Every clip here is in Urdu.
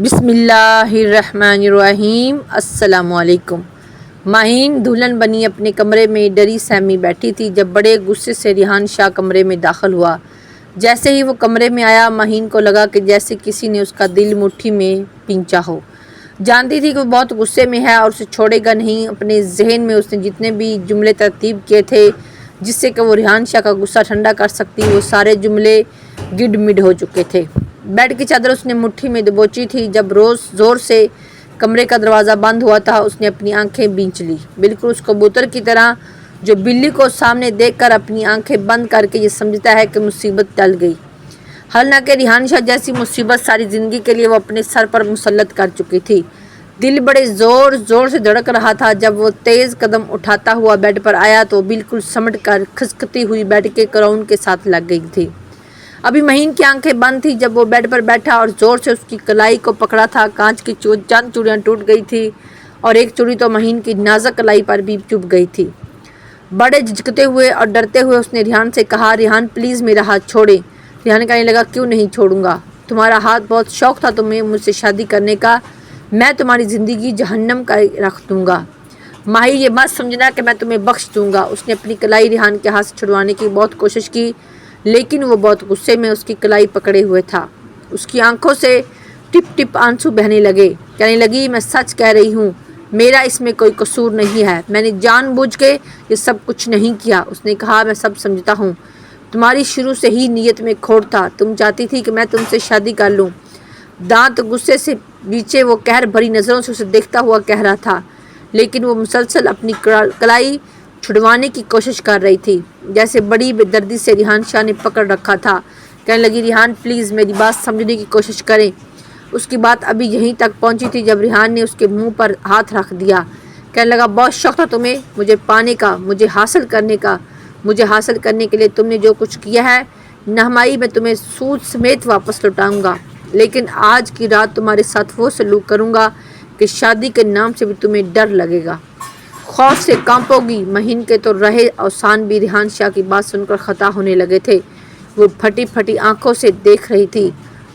بسم اللہ الرحمن الرحیم۔ السلام علیکم۔ ماہین دلہن بنی اپنے کمرے میں ڈری سہمی بیٹھی تھی جب بڑے غصے سے ریحان شاہ کمرے میں داخل ہوا۔ جیسے ہی وہ کمرے میں آیا ماہین کو لگا کہ جیسے کسی نے اس کا دل مٹھی میں پینچا ہو۔ جانتی تھی کہ وہ بہت غصے میں ہے اور اسے چھوڑے گا نہیں۔ اپنے ذہن میں اس نے جتنے بھی جملے ترتیب کیے تھے جس سے کہ وہ ریحان شاہ کا غصہ ٹھنڈا کر سکتی، وہ سارے جملے گڈ مڈ ہو چکے تھے۔ بیڈ کی چادر اس نے مٹھی میں دبوچی تھی۔ جب روز زور سے کمرے کا دروازہ بند ہوا تھا اس نے اپنی آنکھیں بھینچ لی، بالکل اس کبوتر کی طرح جو بلی کو سامنے دیکھ کر اپنی آنکھیں بند کر کے یہ سمجھتا ہے کہ مصیبت ٹل گئی۔ حالانکہ ریحان شاہ جیسی مصیبت ساری زندگی کے لیے وہ اپنے سر پر مسلط کر چکی تھی۔ دل بڑے زور زور سے دھڑک رہا تھا۔ جب وہ تیز قدم اٹھاتا ہوا بیڈ پر آیا تو بالکل سمٹ کر کھسکتی ہوئی بیڈ کے کراؤن کے ساتھ لگ گئی تھی۔ ابھی مہین کی آنکھیں بند تھی جب وہ بیڈ پر بیٹھا اور زور سے اس کی کلائی کو پکڑا تھا۔ کانچ کی چند چوڑیاں ٹوٹ گئی تھی اور ایک چوڑی تو مہین کی نازک کلائی پر بھی چبھ گئی تھی۔ بڑے جھجکتے ہوئے اور ڈرتے ہوئے اس نے ریحان سے کہا، ریحان پلیز میرا ہاتھ چھوڑے۔ ریحان کہنے لگا، کیوں نہیں چھوڑوں گا؟ تمہارا ہاتھ بہت شوق تھا تمہیں مجھ سے شادی کرنے کا، میں تمہاری زندگی جہنم کا رکھ دوں گا۔ ماہی یہ مت سمجھنا کہ میں تمہیں بخش دوں گا۔ اس نے اپنی کلائی ریحان کے ہاتھ سے چھڑوانے کی بہت کوشش کی لیکن وہ بہت غصے میں اس کی کلائی پکڑے ہوئے تھا۔ اس کی آنکھوں سے ٹپ ٹپ آنسو بہنے لگے۔ کہنے لگی، میں سچ کہہ رہی ہوں، میرا اس میں کوئی قصور نہیں ہے، میں نے جان بوجھ کے یہ سب کچھ نہیں کیا۔ اس نے کہا، میں سب سمجھتا ہوں، تمہاری شروع سے ہی نیت میں کھوٹ تھا، تم چاہتی تھی کہ میں تم سے شادی کر لوں۔ دانت غصے سے بیچے وہ قہر بھری نظروں سے اسے دیکھتا ہوا کہہ رہا تھا لیکن وہ مسلسل اپنی کلائی چھڑوانے کی کوشش کر رہی تھی جیسے بڑی بے دردی سے ریحان شاہ نے پکڑ رکھا تھا۔ کہنے لگی، ریحان پلیز میری بات سمجھنے کی کوشش کریں۔ اس کی بات ابھی یہیں تک پہنچی تھی جب ریحان نے اس کے منہ پر ہاتھ رکھ دیا۔ کہنے لگا، بہت شوق تھا تمہیں مجھے پانے کا، مجھے حاصل کرنے کا۔ مجھے حاصل کرنے کے لیے تم نے جو کچھ کیا ہے نہمائی میں تمہیں سود سمیت واپس لوٹاؤں گا، لیکن آج کی رات تمہارے ساتھ وہ سلوک کروں گا کہ شادی کے نام سے بھی تمہیں ڈر لگے گا، خوف سے کانپو گی۔ مہین کے تو رہے اوسان بھی ریحان شاہ کی بات سن کر خطا ہونے لگے تھے۔ وہ پھٹی پھٹی آنکھوں سے دیکھ رہی تھی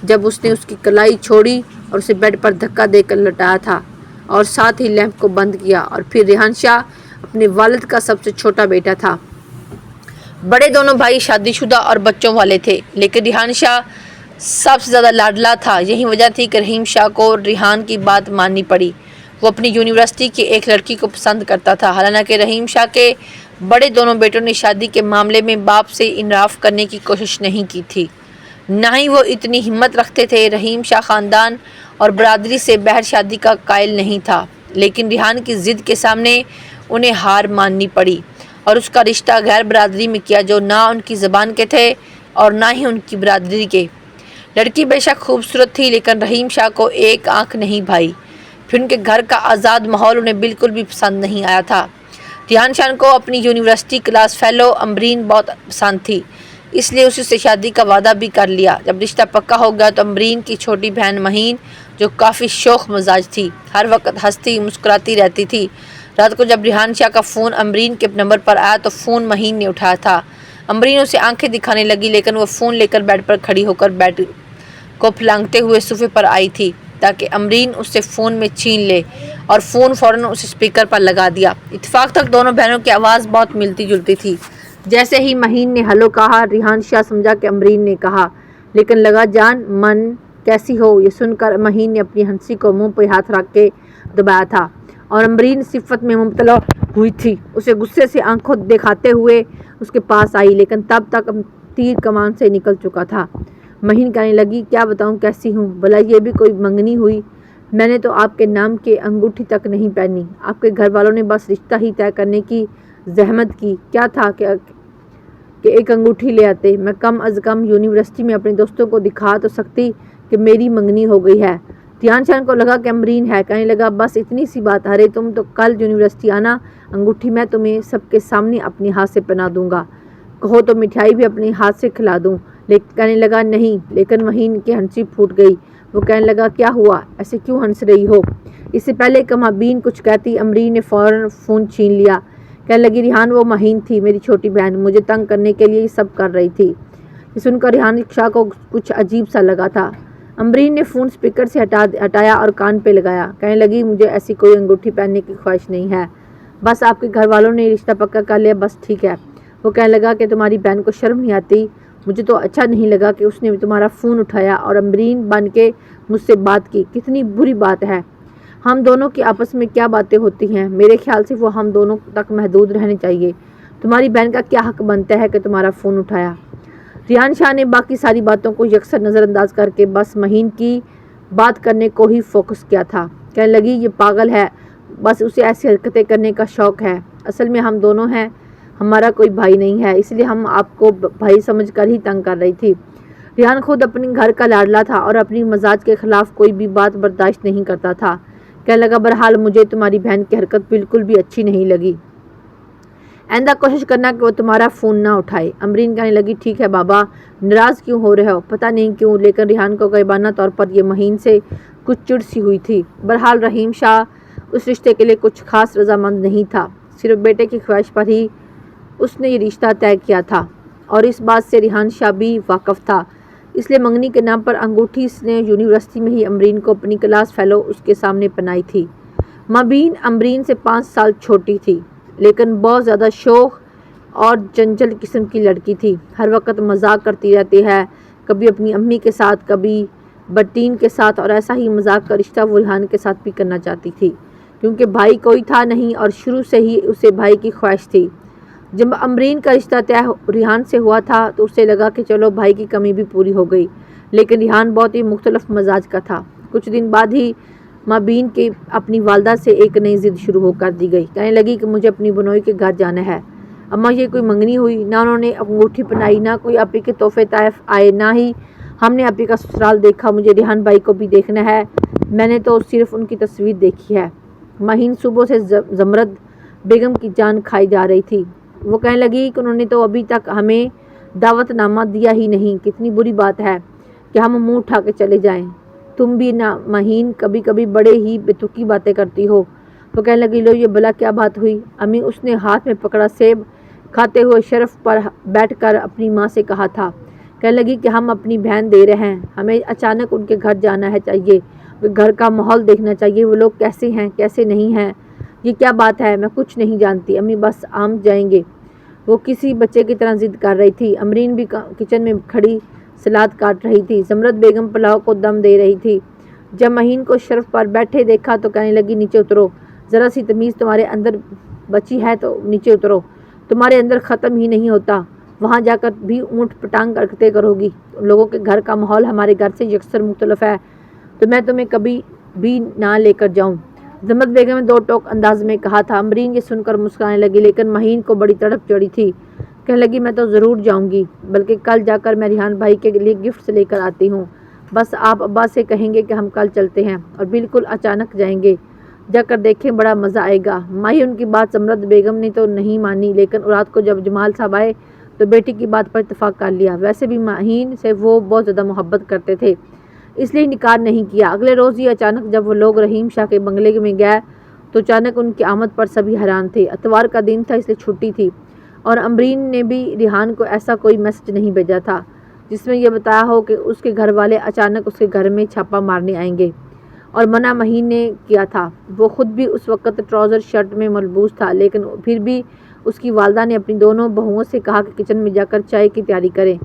جب اس نے اس کی کلائی چھوڑی اور اسے بیڈ پر دھکا دے کر لٹایا تھا اور ساتھ ہی لیمپ کو بند کیا۔ اور پھر ریحان شاہ اپنے والد کا سب سے چھوٹا بیٹا تھا۔ بڑے دونوں بھائی شادی شدہ اور بچوں والے تھے لیکن ریحان شاہ سب سے زیادہ لاڈلا تھا۔ یہی وجہ تھی کہ رحیم شاہ کو ریحان کی بات ماننی پڑی۔ وہ اپنی یونیورسٹی کی ایک لڑکی کو پسند کرتا تھا۔ حالانکہ رحیم شاہ کے بڑے دونوں بیٹوں نے شادی کے معاملے میں باپ سے انصاف کرنے کی کوشش نہیں کی تھی، نہ ہی وہ اتنی ہمت رکھتے تھے۔ رحیم شاہ خاندان اور برادری سے بہر شادی کا قائل نہیں تھا لیکن ریحان کی ضد کے سامنے انہیں ہار ماننی پڑی اور اس کا رشتہ غیر برادری میں کیا جو نہ ان کی زبان کے تھے اور نہ ہی ان کی برادری کے۔ لڑکی بے شک خوبصورت تھی لیکن رحیم شاہ کو ایک آنکھ نہیں بھائی۔ پھر ان کے گھر کا آزاد ماحول انہیں بالکل بھی پسند نہیں آیا تھا۔ ریحان شاہ کو اپنی یونیورسٹی کلاس فیلو امبرین بہت پسند تھی، اس لیے اسی سے شادی کا وعدہ بھی کر لیا۔ جب رشتہ پکا ہو گیا تو امبرین کی چھوٹی بہن مہین جو کافی شوخ مزاج تھی، ہر وقت ہنستی مسکراتی رہتی تھی۔ رات کو جب ریحان شاہ کا فون امبرین کے نمبر پر آیا تو فون مہین نے اٹھایا تھا۔ امبرین اسے آنکھیں دکھانے لگی لیکن وہ فون لے کر بیڈ پر کھڑی ہو کر بیڈ کو پھلانگتے ہوئے صوفے پر آئی تھی تاکہ امبرین اس سے فون میں چھین لے اور فون فوراً اسے اسپیکر پر لگا دیا۔ اتفاق تک دونوں بہنوں کی آواز بہت ملتی جلتی تھی۔ جیسے ہی مہین نے ہلو کہا ریحان شاہ سمجھا کہ امبرین نے کہا، لیکن لگا جان من کیسی ہو؟ یہ سن کر مہین نے اپنی ہنسی کو منہ پہ ہاتھ رکھ کے دبایا تھا اور امبرین صفت میں مبتلا ہوئی تھی۔ اسے غصے سے آنکھوں دکھاتے ہوئے اس کے پاس آئی لیکن تب تک تیر کمان سے نکل چکا تھا۔ مہین کہنے لگی، کیا بتاؤں کیسی ہوں؟ بھلا یہ بھی کوئی منگنی ہوئی؟ میں نے تو آپ کے نام کی انگوٹھی تک نہیں پہنی۔ آپ کے گھر والوں نے بس رشتہ ہی طے کرنے کی زحمت کی، کیا تھا کہ ایک انگوٹھی لے آتے، میں کم از کم یونیورسٹی میں اپنے دوستوں کو دکھا تو سکتی کہ میری منگنی ہو گئی ہے۔ ریحان شاہ کو لگا کہ امبرین ہے، کہنے لگا، بس اتنی سی بات، ارے تم تو کل یونیورسٹی آنا، انگوٹھی میں تمہیں سب کے سامنے اپنے ہاتھ سے پہنا دوں گا، کہو تو مٹھائی بھی اپنے ہاتھ سے کھلا دوں۔ کہنے لگا نہیں، لیکن مہین کی ہنسی پھوٹ گئی۔ وہ کہنے لگا، کیا ہوا؟ ایسے کیوں ہنس رہی ہو؟ اس سے پہلے کہ مابین کچھ کہتی امبرین نے فوراً فون چھین لیا۔ کہنے لگی، ریحان وہ مہین تھی، میری چھوٹی بہن، مجھے تنگ کرنے کے لیے یہ سب کر رہی تھی۔ یہ سن کر ریحان شاہ کو کچھ عجیب سا لگا تھا۔ امبرین نے فون اسپیکر سے ہٹایا اور کان پہ لگایا. کہنے لگی مجھے ایسی کوئی انگوٹھی پہننے کی خواہش نہیں ہے. بس آپ کے گھر والوں نے رشتہ پکا کر لیا بس ٹھیک ہے. وہ کہنے لگا کہ تمہاری بہن کو شرم نہیں آتی. مجھے تو اچھا نہیں لگا کہ اس نے تمہارا فون اٹھایا اور امبرین بن کے مجھ سے بات کی. کتنی بری بات ہے. ہم دونوں کی آپس میں کیا باتیں ہوتی ہیں. میرے خیال سے وہ ہم دونوں تک محدود رہنے چاہیے. تمہاری بہن کا کیا حق بنتا ہے کہ تمہارا فون اٹھایا. ریحان شاہ نے باقی ساری باتوں کو یکسر نظر انداز کر کے بس مہین کی بات کرنے کو ہی فوکس کیا تھا. کہنے لگی یہ پاگل ہے. بس اسے ایسی حرکتیں کرنے کا شوق ہے. اصل میں ہم دونوں ہیں. ہمارا کوئی بھائی نہیں ہے اس لیے ہم آپ کو بھائی سمجھ کر ہی تنگ کر رہی تھی. ریحان خود اپنے گھر کا لاڈلا تھا اور اپنی مزاج کے خلاف کوئی بھی بات برداشت نہیں کرتا تھا. کہنے لگا بہرحال مجھے تمہاری بہن کی حرکت بالکل بھی اچھی نہیں لگی. آئندہ کوشش کرنا کہ وہ تمہارا فون نہ اٹھائے. امبرین کہنے لگی ٹھیک ہے بابا. ناراض کیوں ہو رہے ہو؟ پتہ نہیں کیوں لیکن ریحان کو غائبانہ طور پر یہ مہین سے کچھ چڑ سی ہوئی تھی. بہرحال رحیم شاہ اس رشتے کے لیے کچھ خاص رضامند نہیں تھا. صرف بیٹے کی خواہش پر ہی اس نے یہ رشتہ طے کیا تھا اور اس بات سے ریحان شاہ بھی واقف تھا. اس لیے منگنی کے نام پر انگوٹھی اس نے یونیورسٹی میں ہی امبرین کو اپنی کلاس فیلو اس کے سامنے پہنائی تھی. مابین امبرین سے 5 سال چھوٹی تھی لیکن بہت زیادہ شوخ اور چنچل قسم کی لڑکی تھی. ہر وقت مذاق کرتی رہتی ہے. کبھی اپنی امی کے ساتھ کبھی بٹین کے ساتھ اور ایسا ہی مذاق کا رشتہ وہ ریحان کے ساتھ بھی کرنا چاہتی تھی کیونکہ بھائی کوئی تھا نہیں اور شروع سے ہی اسے بھائی کی خواہش تھی. جب امبرین کا رشتہ طے ریحان سے ہوا تھا تو اسے لگا کہ چلو بھائی کی کمی بھی پوری ہو گئی. لیکن ریحان بہت ہی مختلف مزاج کا تھا. کچھ دن بعد ہی مابین کی اپنی والدہ سے ایک نئی ضد شروع ہو کر دی گئی. کہنے لگی کہ مجھے اپنی بنوئی کے گھر جانا ہے. اماں یہ کوئی منگنی ہوئی؟ نہ انہوں نے انگوٹھی پہنائی نہ کوئی اپی کے تحفے طائف آئے نہ ہی ہم نے اپی کا سسرال دیکھا. مجھے ریحان بھائی کو بھی دیکھنا ہے. میں نے تو صرف ان کی تصویر دیکھی ہے. مہین صبح سے زمرد بیگم کی جان کھائی جا رہی تھی. وہ کہنے لگی کہ انہوں نے تو ابھی تک ہمیں دعوت نامہ دیا ہی نہیں. کتنی بری بات ہے کہ ہم منہ اٹھا کے چلے جائیں. تم بھی نہ مہین کبھی کبھی بڑے ہی بےتکی باتیں کرتی ہو. وہ کہنے لگی لو یہ بلا کیا بات ہوئی امی. اس نے ہاتھ میں پکڑا سیب کھاتے ہوئے شرف پر بیٹھ کر اپنی ماں سے کہا تھا. کہنے لگی کہ ہم اپنی بہن دے رہے ہیں. ہمیں اچانک ان کے گھر جانا ہے چاہیے. گھر کا ماحول دیکھنا چاہیے. وہ لوگ کیسے ہیں کیسے نہیں ہیں. یہ کیا بات ہے؟ میں کچھ نہیں جانتی امی. بس ہم جائیں گے. وہ کسی بچے کی طرح ضد کر رہی تھی. امبرین بھی کچن میں کھڑی سلاد کاٹ رہی تھی. زمرد بیگم پلاؤ کو دم دے رہی تھی. جب مہین کو شرف پر بیٹھے دیکھا تو کہنے لگی نیچے اترو. ذرا سی تمیز تمہارے اندر بچی ہے تو نیچے اترو. تمہارے اندر ختم ہی نہیں ہوتا. وہاں جا کر بھی اونٹ پٹانگ کرتے کرو گی. لوگوں کے گھر کا ماحول ہمارے گھر سے یکسر مختلف ہے تو میں تمہیں کبھی بھی نہ لے کر جاؤں. زمرد بیگم نے 2 ٹوک انداز میں کہا تھا. امبرین یہ سن کر مسکرانے لگی لیکن مہین کو بڑی تڑپ چڑھی تھی. کہنے لگی میں تو ضرور جاؤں گی بلکہ کل جا کر میں ریحان بھائی کے لیے گفٹ لے کر آتی ہوں. بس آپ ابا سے کہیں گے کہ ہم کل چلتے ہیں اور بالکل اچانک جائیں گے. جا کر دیکھیں بڑا مزہ آئے گا. ماہی ان کی بات زمرد بیگم نے تو نہیں مانی لیکن رات کو جب جمال صاحب آئے تو بیٹی کی بات پر اتفاق کر لیا. ویسے بھی مہین سے وہ بہت زیادہ محبت کرتے تھے اس لیے انکار نہیں کیا. اگلے روز ہی اچانک جب وہ لوگ رحیم شاہ کے بنگلے میں گئے تو اچانک ان کی آمد پر سبھی حیران تھے. اتوار کا دن تھا اس لیے چھٹی تھی اور امبرین نے بھی ریحان کو ایسا کوئی میسج نہیں بھیجا تھا جس میں یہ بتایا ہو کہ اس کے گھر والے اچانک اس کے گھر میں چھاپا مارنے آئیں گے. اور منع مہین نے کیا تھا. وہ خود بھی اس وقت ٹراؤزر شرٹ میں ملبوس تھا لیکن پھر بھی اس کی والدہ نے اپنی دونوں بہوؤں سے کہا کہ کچن میں جا کر چائے کی تیاری کریں.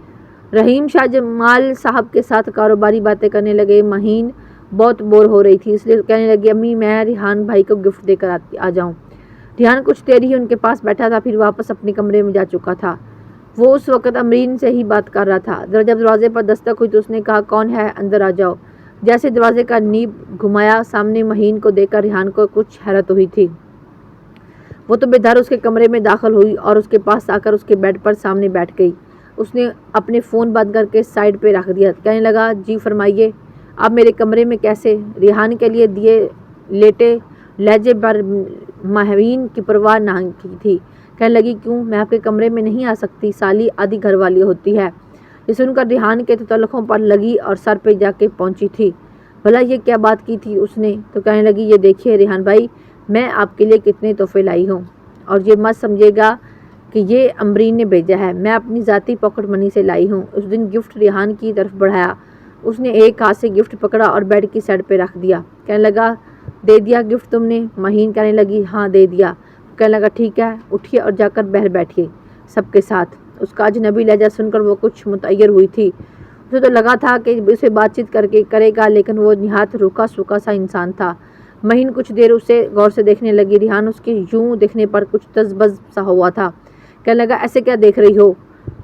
رحیم شاہ جمال صاحب کے ساتھ کاروباری باتیں کرنے لگے. مہین بہت بور ہو رہی تھی اس لیے کہنے لگی امی میں ریحان بھائی کو گفٹ دے کر آ جاؤں. ریحان کچھ دیر ہی ان کے پاس بیٹھا تھا پھر واپس اپنے کمرے میں جا چکا تھا. وہ اس وقت امبرین سے ہی بات کر رہا تھا. جب دروازے پر دستک ہوئی تو اس نے کہا کون ہے؟ اندر آ جاؤ. جیسے دروازے کا نیب گھمایا سامنے مہین کو دیکھ کر ریحان کو کچھ حیرت ہوئی تھی. وہ تو بے دھر اس کے کمرے میں داخل ہوئی اور اس کے پاس آ کر اس کے بیڈ پر سامنے بیٹھ گئی. اس نے اپنے فون بند کر کے سائیڈ پہ رکھ دیا. کہنے لگا جی فرمائیے. آپ میرے کمرے میں کیسے؟ ریحان کے لیے دیے لیٹے لہجے پر مہین کی پرواہ نہ کی تھی. کہنے لگی کیوں؟ میں آپ کے کمرے میں نہیں آ سکتی. سالی آدھی گھر والی ہوتی ہے. یہ سن کر ریحان کے تعلقوں پر لگی اور سر پہ جا کے پہنچی تھی. بھلا یہ کیا بات کی تھی اس نے؟ تو کہنے لگی یہ دیکھیے ریحان بھائی میں آپ کے لیے کتنے تحفے لائی ہوں اور یہ مت سمجھے گا کہ یہ امبرین نے بھیجا ہے. میں اپنی ذاتی پاکٹ منی سے لائی ہوں. اس دن گفٹ ریحان کی طرف بڑھایا. اس نے ایک ہاتھ سے گفٹ پکڑا اور بیڈ کی سائڈ پہ رکھ دیا۔ کہنے لگا دے دیا گفٹ تم نے؟ مہین کہنے لگی ہاں دے دیا۔ کہنے لگا ٹھیک ہے، اٹھیے اور جا کر باہر بیٹھیے سب کے ساتھ۔ اس کا اجنبی لہجہ سن کر وہ کچھ متعیر ہوئی تھی۔ اسے تو لگا تھا کہ اسے بات چیت کر کے کرے گا، لیکن وہ نہایت روکھا سوکھا سا انسان تھا۔ مہین کچھ دیر اسے غور سے دیکھنے لگی۔ ریحان اس کے یوں دیکھنے پر کچھ تذبذب سا ہوا تھا۔ کہنے لگا ایسے کیا دیکھ رہی ہو؟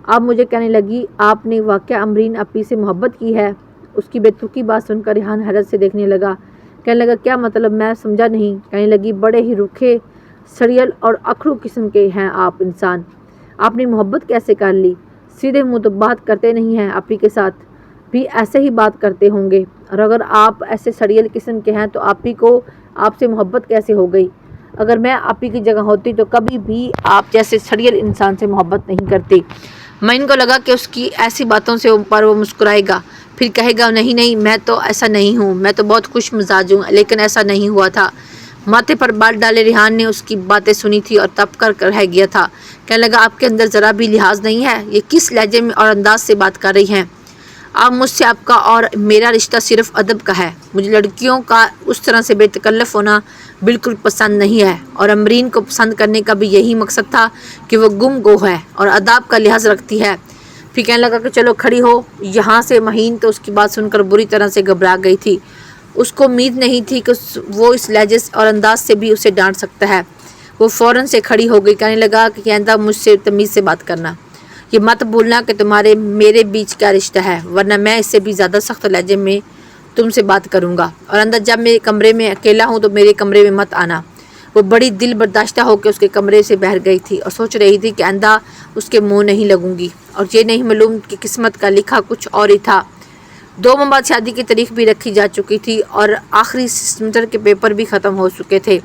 اب مجھے کہنے لگی آپ نے واقعہ امرین اپی سے محبت کی ہے؟ اس کی بے تکی بات سن کر ریحان حیرت سے دیکھنے لگا۔ کہنے لگا کیا مطلب؟ میں سمجھا نہیں۔ کہنے لگی بڑے ہی روکھے سڑیل اور اکھڑو قسم کے ہیں آپ انسان۔ آپ نے محبت کیسے کر لی؟ سیدھے منہ تو بات کرتے نہیں ہیں، اپی کے ساتھ بھی ایسے ہی بات کرتے ہوں گے، اور اگر آپ ایسے سڑیل قسم کے ہیں تو اپی کو آپ سے محبت کیسے ہو گئی؟ اگر میں اپی کی جگہ ہوتی تو کبھی بھی آپ جیسے سڑیل انسان سے محبت نہیں کرتی۔ مہین کو لگا کہ اس کی ایسی باتوں سے پر وہ مسکرائے گا، پھر کہے گا نہیں نہیں میں تو ایسا نہیں ہوں، میں تو بہت خوش مزاج ہوں، لیکن ایسا نہیں ہوا تھا۔ ماتھے پر بال ڈالے ریحان نے اس کی باتیں سنی تھی اور تپ کر رہ گیا تھا۔ کہنے لگا آپ کے اندر ذرا بھی لحاظ نہیں ہے؟ یہ کس لہجے میں اور انداز سے بات کر رہی ہیں آپ مجھ سے؟ آپ کا اور میرا رشتہ صرف ادب کا ہے۔ مجھے لڑکیوں کا اس طرح سے بے تکلف ہونا بالکل پسند نہیں ہے، اور امرین کو پسند کرنے کا بھی یہی مقصد تھا کہ وہ گم گو ہے اور آداب کا لحاظ رکھتی ہے۔ پھر کہنے لگا کہ چلو کھڑی ہو یہاں سے۔ مہین تو اس کی بات سن کر بری طرح سے گھبرا گئی تھی۔ اس کو امید نہیں تھی کہ وہ اس لہجے اور انداز سے بھی اسے ڈانٹ سکتا ہے۔ وہ فوراً سے کھڑی ہو گئی۔ کہنے لگا کہ آئندہ مجھ سے تمیز سے بات کرنا، یہ مت بھولنا کہ تمہارے میرے بیچ کیا رشتہ ہے، ورنہ میں اس سے بھی زیادہ سخت لہجے میں تم سے بات کروں گا، اور اندر جب میرے کمرے میں اکیلا ہوں تو میرے کمرے میں مت آنا۔ وہ بڑی دل برداشتہ ہو کے اس کے کمرے سے باہر گئی تھی اور سوچ رہی تھی کہ آئندہ اس کے منہ نہیں لگوں گی، اور یہ نہیں معلوم کہ قسمت کا لکھا کچھ اور ہی تھا۔ 2 ماہ بعد شادی کی تاریخ بھی رکھی جا چکی تھی اور آخری سیمسٹر کے پیپر بھی ختم ہو چکے تھے،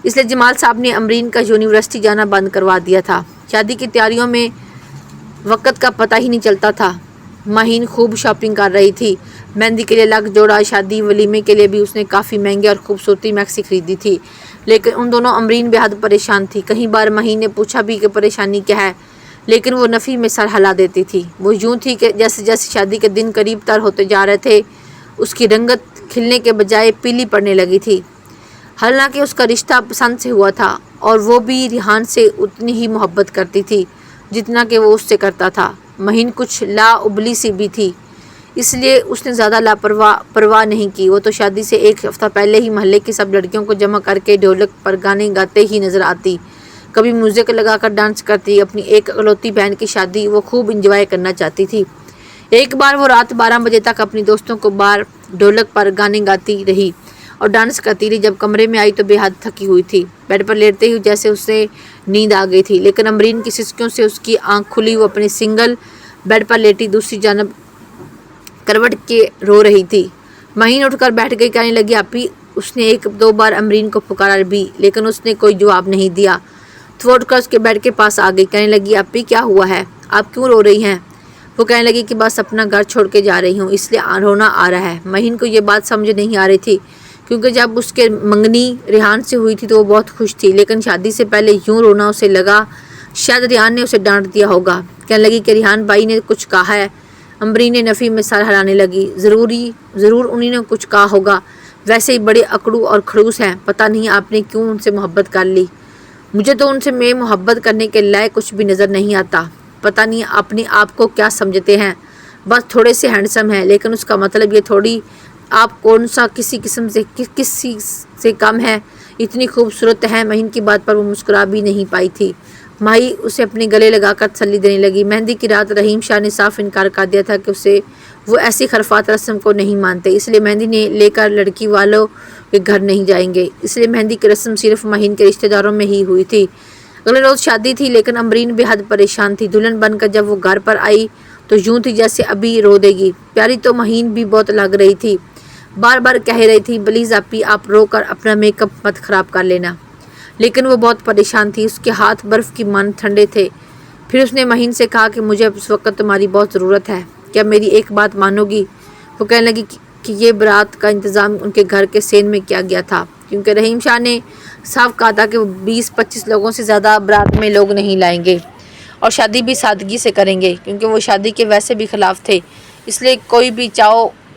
اس لیے جمال صاحب نے امرین کا یونیورسٹی جانا بند کروا دیا تھا۔ شادی کی تیاریوں میں وقت کا پتہ ہی نہیں چلتا تھا۔ مہین خوب شاپنگ کر رہی تھی، مہندی کے لیے الگ جوڑا، شادی ولیمے کے لیے بھی اس نے کافی مہنگے اور خوبصورتی میکسی خریدی تھی، لیکن ان دونوں امرین بے حد پریشان تھی۔ کئی بار مہین نے پوچھا بھی کہ پریشانی کیا ہے، لیکن وہ نفی میں سر ہلا دیتی تھی۔ وہ یوں تھی کہ جیسے جیسے شادی کے دن قریب تر ہوتے جا رہے تھے اس کی رنگت کھلنے کے بجائے پیلی پڑنے لگی تھی۔ حالانکہ اس کا رشتہ پسند سے ہوا تھا اور وہ بھی ریحان سے اتنی ہی محبت کرتی تھی جتنا کہ وہ اس سے کرتا تھا۔ مہین کچھ لا ابلی سی بھی تھی، اس لیے اس نے زیادہ پرواہ نہیں کی۔ وہ تو شادی سے 1 ہفتہ پہلے ہی محلے کی سب لڑکیوں کو جمع کر کے ڈھولک پر گانے گاتے ہی نظر آتی، کبھی میوزک لگا کر ڈانس کرتی۔ اپنی ایک اکلوتی بہن کی شادی وہ خوب انجوائے کرنا چاہتی تھی۔ ایک بار وہ رات 12 بجے تک اپنی دوستوں کو بار ڈھولک پر گانے گاتی رہی اور ڈانس کرتی رہی۔ جب کمرے میں آئی تو بے حد تھکی ہوئی تھی، بیڈ پر لیٹتے ہی جیسے اسے نیند آ گئی تھی، لیکن امرین کی سسکیوں سے اس کی آنکھ کھلی۔ وہ اپنے سنگل بیڈ پر لیٹی دوسری جانب کروٹ کے رو رہی تھی۔ مہین اٹھ کر بیٹھ گئی۔ کہنے لگی اپی۔ اس نے 1-2 بار امرین کو پکارا بھی، لیکن اس نے کوئی جواب نہیں دیا۔ تو وہ اٹھ کر اس کے بیڈ کے پاس آ گئی۔ کہنے لگی اپی کیا ہوا ہے، آپ کیوں رو رہی ہیں؟ وہ کہنے لگی کہ بس اپنا گھر چھوڑ کے جا رہی ہوں، اس لیے رونا آ رہا ہے۔ مہین کو یہ بات سمجھ نہیں آ رہی تھی، کیونکہ جب اس کے منگنی ریحان سے ہوئی تھی تو وہ بہت خوش تھی، لیکن شادی سے پہلے یوں رونا اسے لگا شاید ریحان نے اسے ڈانٹ دیا ہوگا۔ کہنے لگی کہ ریحان بھائی نے کچھ کہا ہے؟ امرین نے نفی میں سر ہلانے لگی۔ ضرور انہوں نے کچھ کہا ہوگا، ویسے ہی بڑے اکڑو اور کھڑوس ہیں، پتہ نہیں آپ نے کیوں ان سے محبت کر لی۔ مجھے تو ان سے میں محبت کرنے کے لائق کچھ بھی نظر نہیں آتا، پتہ نہیں اپنے آپ کو کیا سمجھتے ہیں، بس تھوڑے سے ہینڈسم ہیں، لیکن اس کا مطلب یہ تھوڑی آپ کون سا کسی سے کم ہے، اتنی خوبصورت ہے۔ مہین کی بات پر وہ مسکرا بھی نہیں پائی تھی۔ ماہی اسے اپنے گلے لگا کر تسلی دینے لگی۔ مہندی کی رات رحیم شاہ نے صاف انکار کر دیا تھا کہ وہ ایسی خرافات رسم کو نہیں مانتے، اس لیے مہندی نے لے کر لڑکی والوں کے گھر نہیں جائیں گے، اس لیے مہندی کی رسم صرف مہین کے رشتہ داروں میں ہی ہوئی تھی۔ اگلے روز شادی تھی، لیکن امرین بے حد پریشان تھی۔ دلہن بن کر جب وہ گھر پر آئی تو یوں تھی جیسے ابھی رو دے گی۔ پیاری تو مہین بھی بہت لگ رہی تھی، بار بار کہہ رہی تھی پلیز اپی آپ رو کر اپنا میک اپ مت خراب کر لینا، لیکن وہ بہت پریشان تھی، اس کے ہاتھ برف کی مانند ٹھنڈے تھے۔ پھر اس نے مہین سے کہا کہ مجھے اس وقت تمہاری بہت ضرورت ہے، کیا میری ایک بات مانو گی؟ وہ کہنے لگی کہ یہ برات کا انتظام ان کے گھر کے سین میں کیا گیا تھا، کیونکہ رحیم شاہ نے صاف کہا تھا کہ وہ 20-25 لوگوں سے زیادہ برات میں لوگ نہیں لائیں گے، اور شادی بھی سادگی سے کریں گے، کیونکہ وہ شادی کے ویسے بھی خلاف تھے، اس لیے کوئی بھی چاہو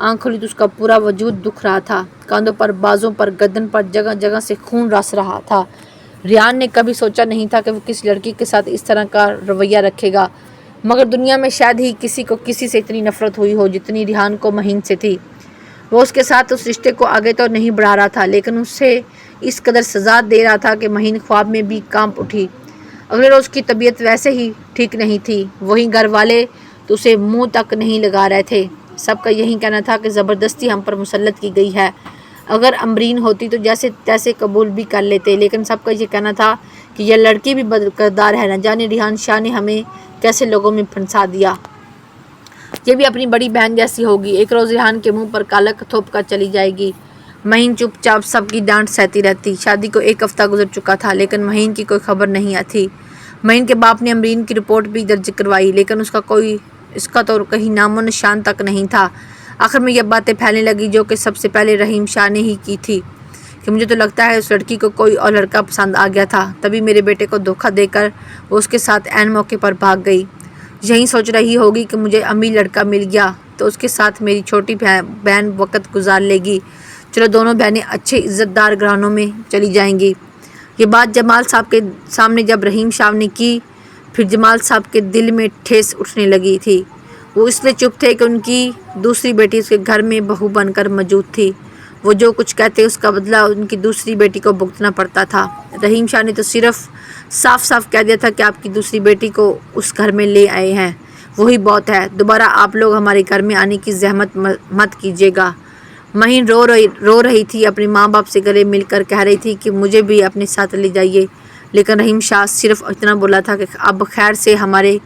آنکھ کھلی تو اس کا پورا وجود دکھ رہا تھا، کاندھوں پر، بازوں پر، گردن پر جگہ جگہ سے خون رس رہا تھا۔ ریحان نے کبھی سوچا نہیں تھا کہ وہ کسی لڑکی کے ساتھ اس طرح کا رویہ رکھے گا، مگر دنیا میں شاید ہی کسی کو کسی سے اتنی نفرت ہوئی ہو جتنی ریحان کو مہین سے تھی۔ وہ اس کے ساتھ اس رشتے کو آگے تو نہیں بڑھا رہا تھا، لیکن اسے اس قدر سزا دے رہا تھا کہ مہین خواب میں بھی کانپ اٹھی۔ اگلے روز کی طبیعت ویسے ہی ٹھیک نہیں تھی، وہیں گھر والے تو اسے منہ تک نہیں لگا رہے تھے۔ سب کا یہی کہنا تھا کہ زبردستی ہم پر مسلط کی گئی ہے۔ اگر امرین ہوتی تو جیسے تیسے قبول بھی کر لیتے، لیکن سب کا یہ کہنا تھا کہ یہ لڑکی بھی بدکردار ہے، نہ جانے ریحان شاہ نے ہمیں کیسے لوگوں میں پھنسا دیا۔ یہ بھی اپنی بڑی بہن جیسی ہوگی، ایک روز ریحان کے منہ پر کالک تھوپ کر چلی جائے گی۔ مہین چپ چاپ سب کی ڈانٹ سہتی رہتی۔ شادی کو 1 ہفتہ گزر چکا تھا، لیکن مہین کی کوئی خبر نہیں تھی۔ مہین کے باپ نے امرین کی رپورٹ بھی درج کروائی، لیکن اس کا تو کہیں نام و نشان تک نہیں تھا۔ آخر میں یہ باتیں پھیلنے لگی جو کہ سب سے پہلے رحیم شاہ نے ہی کی تھی کہ مجھے تو لگتا ہے اس لڑکی کو کوئی اور لڑکا پسند آ گیا تھا، تبھی میرے بیٹے کو دھوکہ دے کر وہ اس کے ساتھ عین موقع پر بھاگ گئی۔ یہی سوچ رہی ہوگی کہ مجھے امیر لڑکا مل گیا تو اس کے ساتھ میری چھوٹی بہن وقت گزار لے گی، چلو دونوں بہنیں اچھے عزت دار گھرانوں میں چلی جائیں گی۔ یہ بات جمال صاحب کے سامنے جب رحیم شاہ نے کی، پھر جمال صاحب کے دل میں ٹھیس اٹھنے لگی تھی۔ وہ اس لیے چپ تھے کہ ان کی دوسری بیٹی اس کے گھر میں بہو بن کر موجود تھی۔ وہ جو کچھ کہتے اس کا بدلہ ان کی دوسری بیٹی کو بھگتنا پڑتا تھا۔ رحیم شاہ نے تو صرف صاف صاف کہہ دیا تھا کہ آپ کی دوسری بیٹی کو اس گھر میں لے آئے ہیں، وہی بہت ہے، دوبارہ آپ لوگ ہمارے گھر میں آنے کی زحمت مت کیجیے گا۔ مہین رو رہی تھی، اپنے ماں باپ سے گلے مل کر کہہ رہی تھی کہ مجھے بھی اپنے ساتھ لے جائیے، لیکن رحیم شاہ صرف اتنا بولا تھا کہ اب خیر سے ہمارے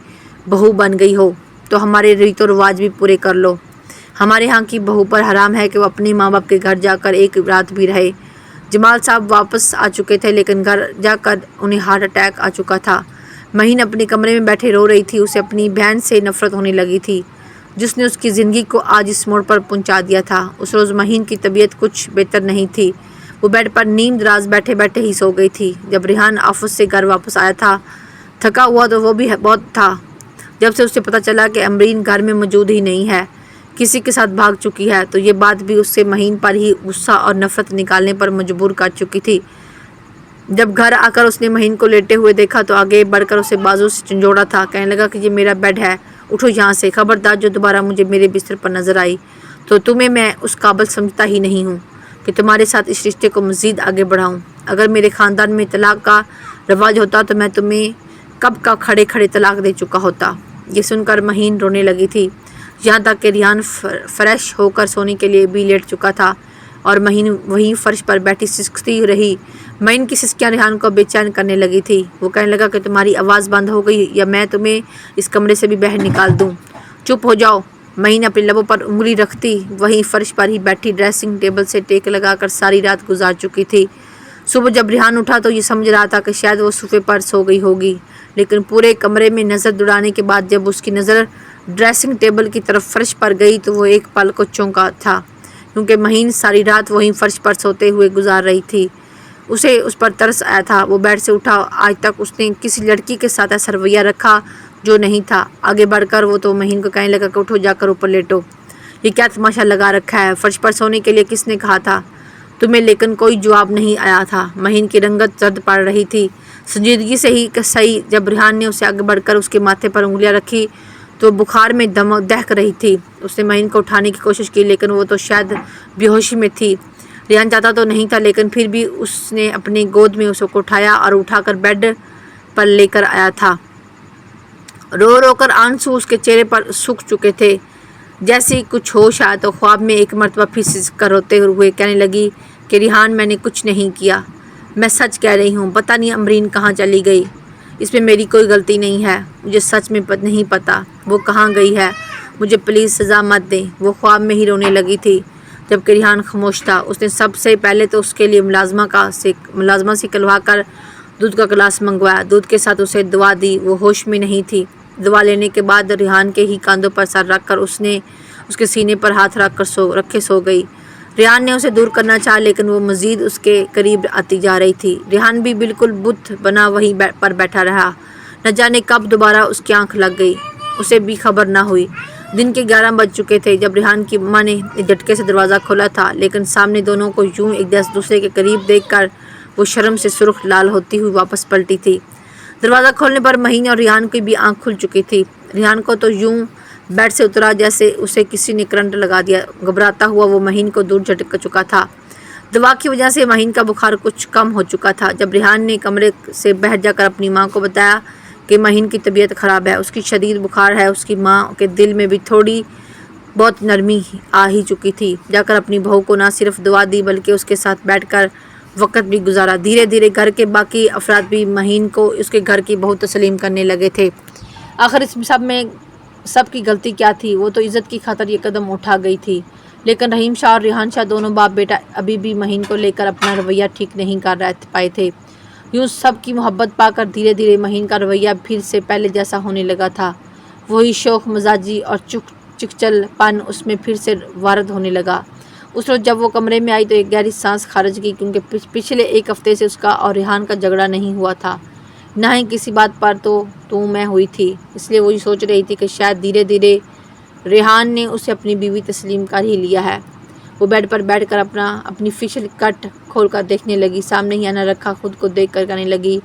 بہو بن گئی ہو تو ہمارے ریت و رواج بھی پورے کر لو۔ ہمارے ہاں کی بہو پر حرام ہے کہ وہ اپنے ماں باپ کے گھر جا کر ایک رات بھی رہے۔ جمال صاحب واپس آ چکے تھے، لیکن گھر جا کر انہیں ہارٹ اٹیک آ چکا تھا۔ مہین اپنے کمرے میں بیٹھے رو رہی تھی، اسے اپنی بہن سے نفرت ہونے لگی تھی جس نے اس کی زندگی کو آج اس موڑ پر پہنچا دیا تھا۔ اس روز مہین کی طبیعت کچھ بہتر نہیں تھی، وہ بیڈ پر نیم دراز بیٹھے بیٹھے ہی سو گئی تھی۔ جب ریحان آفس سے گھر واپس آیا تھا تھکا ہوا تو وہ بھی بہت تھا، جب سے اسے پتہ چلا کہ امرین گھر میں موجود ہی نہیں ہے، کسی کے ساتھ بھاگ چکی ہے، تو یہ بات بھی اس سے مہین پر ہی غصہ اور نفرت نکالنے پر مجبور کر چکی تھی۔ جب گھر آ کر اس نے مہین کو لیٹے ہوئے دیکھا تو آگے بڑھ کر اسے بازو سے جھنجھوڑا تھا، کہنے لگا کہ یہ میرا بیڈ ہے، اٹھو یہاں سے، خبردار جو دوبارہ مجھے میرے بستر پر نظر آئی تو تمہیں میں اس قابل سمجھتا ہی نہیں ہوں کہ تمہارے ساتھ اس رشتے کو مزید آگے بڑھاؤں۔ اگر میرے خاندان میں طلاق کا رواج ہوتا تو میں تمہیں کب کا کھڑے کھڑے طلاق دے چکا ہوتا۔ یہ سن کر مہین رونے لگی تھی، یہاں تک کہ ریحان فریش ہو کر سونے کے لیے بھی لیٹ چکا تھا اور مہین وہیں فرش پر بیٹھی سسکتی رہی۔ مہین کی سسکیاں ریحان کو بے چین کرنے لگی تھی۔ وہ کہنے لگا کہ تمہاری آواز بند ہو گئی یا میں تمہیں اس کمرے سے بھی باہر نکال دوں، چپ ہو جاؤ۔ مہین اپنے لبوں پر انگلی رکھتی وہیں فرش پر ہی بیٹھی ڈریسنگ ٹیبل سے ٹیک لگا کر ساری رات گزار چکی تھی۔ صبح جب ریحان اٹھا تو یہ سمجھ رہا تھا کہ شاید وہ صوفے پر سو گئی ہوگی، لیکن پورے کمرے میں نظر دوڑانے کے بعد جب اس کی نظر ڈریسنگ ٹیبل کی طرف فرش پر گئی تو وہ ایک پل کو چونکا تھا، کیونکہ مہین ساری رات وہیں فرش پر سوتے ہوئے گزار رہی تھی۔ اسے اس پر ترس آیا تھا، وہ بیڈ سے اٹھا۔ آج تک اس نے کسی لڑکی کے ساتھ ایسا رویہ رکھا جو نہیں تھا۔ آگے بڑھ کر وہ تو مہین کو کہنے لگا کہ اٹھو، جا کر اوپر لیٹو، یہ کیا تماشا لگا رکھا ہے، فرش پر سونے کے لیے کس نے کہا تھا تمہیں؟ لیکن کوئی جواب نہیں آیا تھا۔ مہین کی رنگت زرد پڑ رہی تھی، سنجیدگی سے ہی صحیح۔ جب ریحان نے اسے آگے بڑھ کر اس کے ماتھے پر انگلیاں رکھی تو بخار میں دہک رہی تھی۔ اس نے مہین کو اٹھانے کی کوشش کی، لیکن وہ تو شاید بے ہوشی میں تھی۔ ریحان چاہتا تو نہیں تھا، لیکن پھر بھی اس نے اپنی گود میں اسے کو اٹھایا اور اٹھا کر بیڈ پر لے کر آیا تھا۔ رو رو کر آنسو اس کے چہرے پر سوکھ چکے تھے۔ جیسے کچھ ہوش آیا تو خواب میں ایک مرتبہ پھر سسک کر روتے ہوئے کہنے لگی کہ ریحان میں نے کچھ نہیں کیا، میں سچ کہہ رہی ہوں، پتہ نہیں امرین کہاں چلی گئی، اس میں میری کوئی غلطی نہیں ہے، مجھے سچ میں نہیں پتہ وہ کہاں گئی ہے، مجھے پلیز سزا مت دیں۔ وہ خواب میں ہی رونے لگی تھی جبکہ ریحان خاموش تھا۔ اس نے سب سے پہلے تو اس کے لیے ملازمہ سے کلوا کر دودھ کا گلاس منگوایا، دودھ کے ساتھ اسے دوا دی۔ وہ ہوش میں نہیں تھی۔ دوا لینے کے بعد ریحان کے ہی کاندھوں پر سر رکھ کر اس نے اس کے سینے پر ہاتھ رکھے سو گئی۔ ریحان نے اسے دور کرنا چاہا، لیکن وہ مزید اس کے قریب آتی جا رہی تھی۔ ریحان بھی بالکل بت بنا وہیں پر بیٹھا رہا، نہ جانے کب دوبارہ اس کی آنکھ لگ گئی، اسے بھی خبر نہ ہوئی۔ دن کے 11 بج چکے تھے جب ریحان کی ماں نے ایک جھٹکے سے دروازہ کھولا تھا، لیکن سامنے دونوں کو یوں ایک دوسرے کے قریب دیکھ کر وہ شرم سے سرخ لال ہوتی ہوئی واپس پلٹی تھی۔ دروازہ کھولنے پر مہین اور ریحان کی بھی آنکھ کھل چکی تھی۔ ریحان کو تو یوں بیڈ سے اترا جیسے اسے کسی نے کرنٹ لگا دیا۔ گھبراتا ہوا وہ مہین کو دور جھٹک چکا تھا۔ دوا کی وجہ سے مہین کا بخار کچھ کم ہو چکا تھا۔ جب ریحان نے کمرے سے باہر جا کر اپنی ماں کو بتایا کہ مہین کی طبیعت خراب ہے، اس کی شدید بخار ہے، اس کی ماں کے دل میں بھی تھوڑی بہت نرمی آ ہی چکی تھی۔ جا کر اپنی بہو کو نہ صرف دوا دی بلکہ اس کے ساتھ بیٹھ کر وقت بھی گزارا۔ دھیرے دھیرے گھر کے باقی افراد بھی مہین کو اس کے گھر کی بہو تسلیم کرنے لگے تھے۔ آخر اس سب میں سب کی غلطی کیا تھی؟ وہ تو عزت کی خاطر یہ قدم اٹھا گئی تھی، لیکن رحیم شاہ اور ریحان شاہ دونوں باپ بیٹا ابھی بھی مہین کو لے کر اپنا رویہ ٹھیک نہیں کر پائے تھے۔ یوں سب کی محبت پا کر دھیرے دھیرے مہین کا رویہ پھر سے پہلے جیسا ہونے لگا تھا۔ وہی شوخ مزاجی اور چکچل پن اس میں پھر سے وارد ہونے لگا۔ اس روز جب وہ کمرے میں آئی تو ایک گہری سانس خارج کی، کیونکہ پچھلے ایک ہفتے سے اس کا اور ریحان کا جھگڑا نہیں ہوا تھا، نہ ہی کسی بات پر تو میں ہوئی تھی۔ اس لیے وہی سوچ رہی تھی کہ شاید دھیرے دھیرے ریحان نے اسے اپنی بیوی تسلیم کر ہی لیا ہے۔ وہ بیڈ پر بیٹھ کر اپنی فیشل کٹ کھول کر دیکھنے لگی۔ سامنے ہی آنا رکھا خود کو دیکھ کر کہنے لگی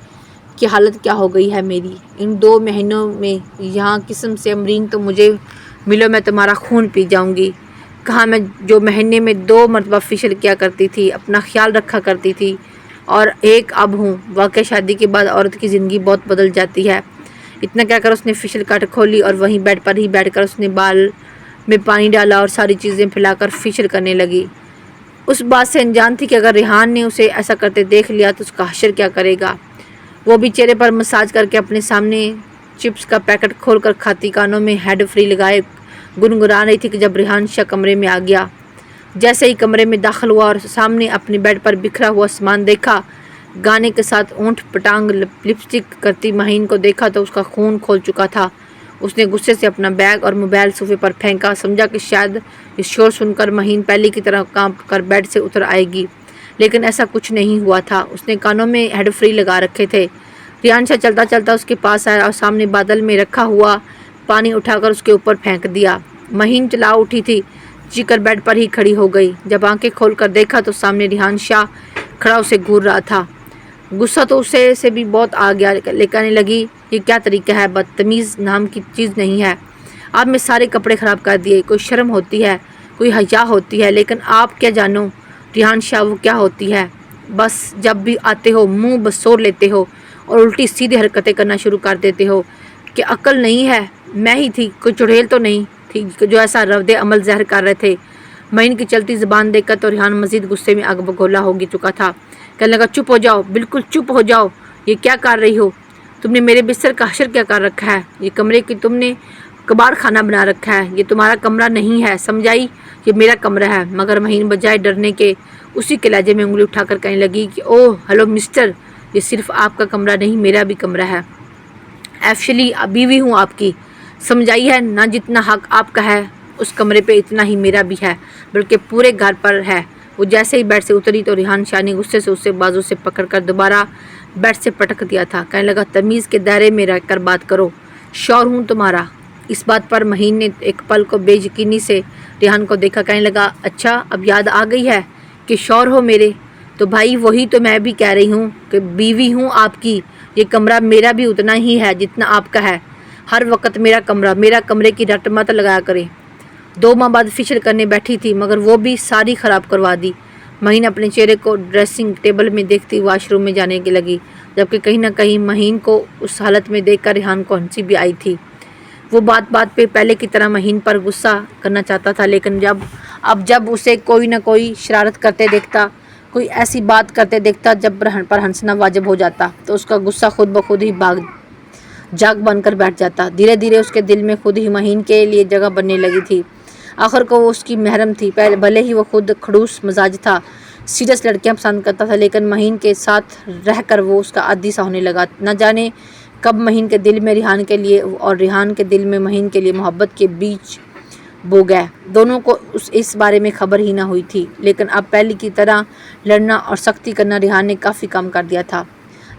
کہ حالت کیا ہو گئی ہے میری ان 2 مہینوں میں، یہاں قسم سے امرین تو مجھے ملو، میں تمہارا خون پی جاؤں گی۔ کہاں میں جو مہینے میں 2 مرتبہ فیشل کیا کرتی تھی، اپنا خیال رکھا کرتی تھی، اور ایک اب ہوں۔ واقعی شادی کے بعد عورت کی زندگی بہت بدل جاتی ہے۔ اتنا کہہ کر اس نے فیشل کٹ کھولی اور وہیں بیڈ پر ہی بیٹھ کر اس نے بال میں پانی ڈالا اور ساری چیزیں پھیلا کر فیشل کرنے لگی۔ اس بات سے انجان تھی کہ اگر ریحان نے اسے ایسا کرتے دیکھ لیا تو اس کا حشر کیا کرے گا۔ وہ بھی چہرے پر مساج کر کے اپنے سامنے چپس کا پیکٹ کھول کر کھاتی، کانوں میں ہیڈ فری لگائے گنگنا رہی تھی کہ جب ریحان شاہ کمرے میں آ گیا۔ جیسے ہی کمرے میں داخل ہوا اور سامنے اپنے بیڈ پر بکھرا ہوا سامان دیکھا، گانے کے ساتھ اونٹ پٹانگ لپسٹک کرتی مہین کو دیکھا تو اس کا خون کھول چکا تھا۔ اس نے غصے سے اپنا بیگ اور موبائل صوفے پر پھینکا، سمجھا کہ شاید یہ شور سن کر مہین پہلے کی طرح کانپ کر بیڈ سے اتر آئے گی، لیکن ایسا کچھ نہیں ہوا تھا۔ اس نے کانوں میں ہیڈ فری لگا رکھے تھے۔ ریحان شاہ چلتا چلتا اس کے پاس آیا اور سامنے بادل میں رکھا ہوا پانی اٹھا کر اس کے اوپر پھینک دیا۔ مہین چلا اٹھی تھی، چیخ کر بیڈ پر ہی کھڑی ہو گئی۔ جب آنکھیں کھول کر دیکھا تو سامنے ریحان شاہ کھڑا اسے گھور رہا تھا۔ غصہ تو اسے سے بھی بہت آ گیا، کہنے لگی یہ کیا طریقہ ہے، بدتمیز نام کی چیز نہیں ہے، آپ نے سارے کپڑے خراب کر دیے، کوئی شرم ہوتی ہے، کوئی حیا ہوتی ہے، لیکن آپ کیا جانو ریحان شاہ وہ کیا ہوتی ہے، بس جب بھی آتے ہو منہ بسور لیتے ہو اور الٹی سیدھی حرکتیں کرنا شروع کر دیتے ہو۔ کہ عقل نہیں ہے؟ میں ہی تھی، کوئی چڑیل تو نہیں تھی جو ایسا رد عمل ظاہر کر رہے تھے۔ مہین کی چلتی زبان دیکھ کر تو ریحان مزید غصے میں آگ بگولا ہو چکا تھا۔ کہنے لگا چپ ہو جاؤ، بالکل چپ ہو جاؤ، یہ کیا کر رہی ہو؟ تم نے میرے بستر کا حشر کیا کر رکھا ہے؟ یہ کمرے کی تم نے کباڑ خانہ بنا رکھا ہے، یہ تمہارا کمرہ نہیں ہے، سمجھائی، یہ میرا کمرہ ہے۔ مگر مہین بجائے ڈرنے کے اسی کے لہجے میں انگلی اٹھا کر کہنے لگی کہ اوہ ہلو مسٹر، یہ صرف آپ کا کمرہ نہیں میرا بھی کمرہ ہے، ایکچولی بیوی ہوں آپ کی، سمجھائی ہے نہ، جتنا حق آپ کا ہے اس کمرے پہ اتنا ہی میرا بھی ہے، بلکہ پورے گھر پر ہے۔ وہ جیسے ہی بیڈ سے اتری تو ریحان شاہ نے غصے سے اسے بازو سے پکڑ کر دوبارہ بیڈ سے پٹک دیا تھا۔ کہنے لگا تمیز کے دائرے میں رہ کر بات کرو، شوہر ہوں تمہارا۔ اس بات پر مہین نے ایک پل کو بے یقینی سے ریحان کو دیکھا، کہنے لگا اچھا اب یاد آ گئی ہے کہ شوہر ہو میرے؟ تو بھائی وہی تو میں بھی کہہ رہی ہوں کہ بیوی ہوں آپ کی، یہ کمرہ میرا بھی اتنا ہی ہے جتنا آپ کا ہے، ہر وقت میرا کمرے کی رٹ مت لگایا کرے۔ 2 ماہ بعد فیشل کرنے بیٹھی تھی مگر وہ بھی ساری خراب کروا دی۔ مہین اپنے چہرے کو ڈریسنگ ٹیبل میں دیکھتی واش روم میں جانے کے لگی، جبکہ کہیں نہ کہیں مہین کو اس حالت میں دیکھ کر ریحان کو ہنسی بھی آئی تھی۔ وہ بات بات پہ پہلے کی طرح مہین پر غصہ کرنا چاہتا تھا، لیکن جب اسے کوئی نہ کوئی شرارت کرتے دیکھتا، کوئی ایسی بات کرتے دیکھتا جب پر ہنسنا واجب ہو جاتا، تو اس کا غصہ خود بخود ہی جاگ بن کر بیٹھ جاتا۔ دھیرے دھیرے اس کے دل میں خود ہی مہین کے لیے جگہ بننے لگی تھی۔ آخر کو وہ اس کی محرم تھی، بھلے ہی وہ خود کھڑوس مزاج تھا، سیریس لڑکیاں پسند کرتا تھا، لیکن مہین کے ساتھ رہ کر وہ اس کا عادی سا ہونے لگا۔ نہ جانے کب مہین کے دل میں ریحان کے لیے اور ریحان کے دل میں مہین کے لیے محبت کے بیج بو گئے۔ دونوں کو اس بارے میں خبر ہی نہ ہوئی تھی، لیکن اب پہلے کی طرح لڑنا اور سختی کرنا ریحان نے کافی کم کر دیا تھا۔